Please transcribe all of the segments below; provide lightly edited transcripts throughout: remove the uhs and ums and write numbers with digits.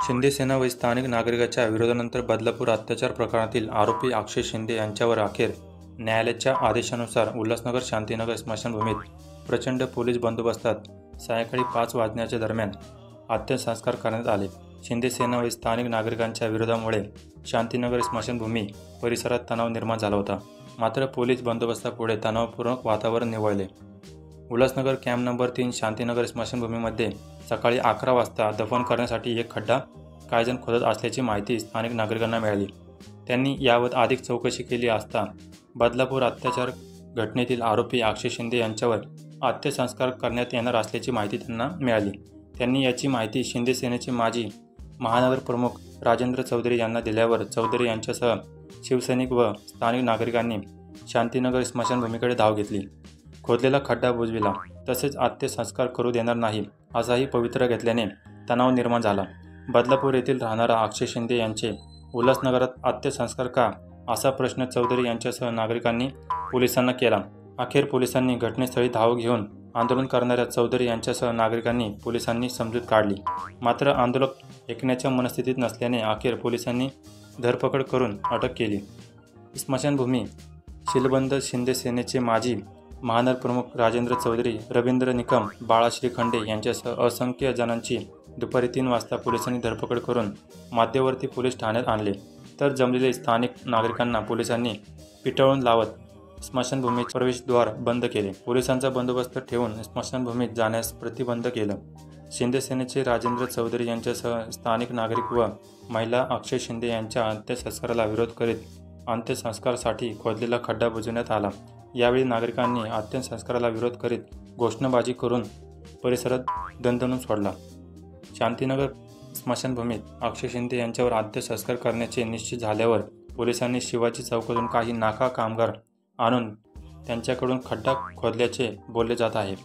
शिंदे सेना व स्थानिक नागरिकाच्या विरोधानंतर बदलापूर अत्याचार प्रकरणातील आरोपी अक्षय शिंदे यांच्यावर अखेर न्यायालयाच्या आदेशानुसार उल्हासनगर शांतीनगर स्मशानभूमीत प्रचंड पोलीस बंदोबस्तात सायंकाळी 5 वाजण्याच्या दरम्यान अंत्यसंस्कार करण्यात आले. शिंदे सेना व स्थानिक नागरिकांच्या विरोधामुळे शांतीनगर स्मशानभूमी परिसरात तणाव निर्माण झाला होता. मात्र पोलीस बंदोबस्तापुढे तणावपूर्ण वातावरण निवळले. उल्हासनगर कॅम्प नंबर 3 शांतीनगर स्मशानभूमीमध्ये सकाळी 11 वाजता दफन करण्यासाठी एक खड्डा काहीजण खोदत असल्याची माहिती स्थानिक नागरिकांना मिळाली. त्यांनी यावर अधिक चौकशी केली असता बदलापूर अत्याचार घटनेतील आरोपी अक्षय शिंदे यांच्यावर अंत्यसंस्कार करण्यात येणार असल्याची माहिती त्यांना मिळाली. त्यांनी याची माहिती शिंदे सेनेचे माजी महानगर प्रमुख राजेंद्र चौधरी यांना दिल्यावर चौधरी यांच्यासह शिवसैनिक व स्थानिक नागरिकांनी शांतीनगर स्मशानभूमीकडे धाव घेतली. खोदलेला खड्डा बुजविला, तसेच अंत्यसंस्कार करू देणार नाही असाही पवित्रा घेतल्याने तणाव निर्माण झाला. बदलापूर येथील राहणारा अक्षय शिंदे यांचे उल्हासनगरात अंत्यसंस्कार का, असा प्रश्न चौधरी यांच्यासह नागरिकांनी पोलिसांना केला. अखेर पोलिसांनी घटनास्थळी धाव घेऊन आंदोलन करणाऱ्या चौधरी यांच्यासह नागरिकांनी पोलिसांनी समजूत काढली. मात्र आंदोलक ऐकण्याच्या मनस्थितीत नसल्याने अखेर पोलिसांनी धरपकड करून अटक केली. स्मशानभूमी शिलबंद शिंदे सेनेचे माजी महानगर प्रमुख राजेंद्र चौधरी, रवींद्र निकम, बाळा श्रीखंडे यांच्यासह असंख्य जणांची दुपारी 3 वाजता पोलिसांनी धरपकड करून मध्यवर्ती पोलीस ठाण्यात आणले. तर जमलेले स्थानिक नागरिकांना पोलिसांनी पिटाळून लावत स्मशानभूमीचे प्रवेशद्वार बंद केले. पोलिसांचा बंदोबस्त ठेवून स्मशानभूमीत जाण्यास प्रतिबंध केलं. शिंदे सेनेचे राजेंद्र चौधरी यांच्यासह स्थानिक नागरिक व महिला अक्षय शिंदे यांच्या अंत्यसंस्काराला विरोध करीत अंत्यसंस्कारासाठी खोदलेला खड्डा बुजवण्यात आला. यावेळी नागरिकांनी अंत्यसंस्काराला विरोध करीत घोषणाबाजी करून परिसरात दणदणून सोडला. शांतीनगर स्मशानभूमीत अक्षय शिंदे यांच्यावर अंत्यसंस्कार करण्याचे निश्चित झाल्यावर पोलिसांनी शिवाजी चौकातून काही नाका कामगार आणून त्यांच्याकडून खड्डा खोदल्याचे बोलले जात आहे.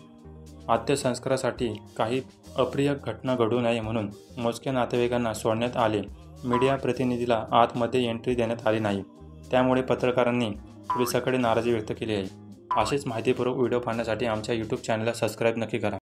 अंत्यसंस्कारासाठी काही अप्रिय घटना घडू नये म्हणून मोजक्या नातेवाईकांना सोडण्यात आले. मीडिया प्रतिनिधीला आतमध्ये एंट्री देण्यात आली नाही. त्यामुळे पत्रकारांनी पोलिसांकडे नाराजी व्यक्त केली आहे. असेच माहितीपूर्वक व्हिडिओ पाहण्यासाठी आमच्या YouTube चॅनलला सबस्क्राईब नक्की करा.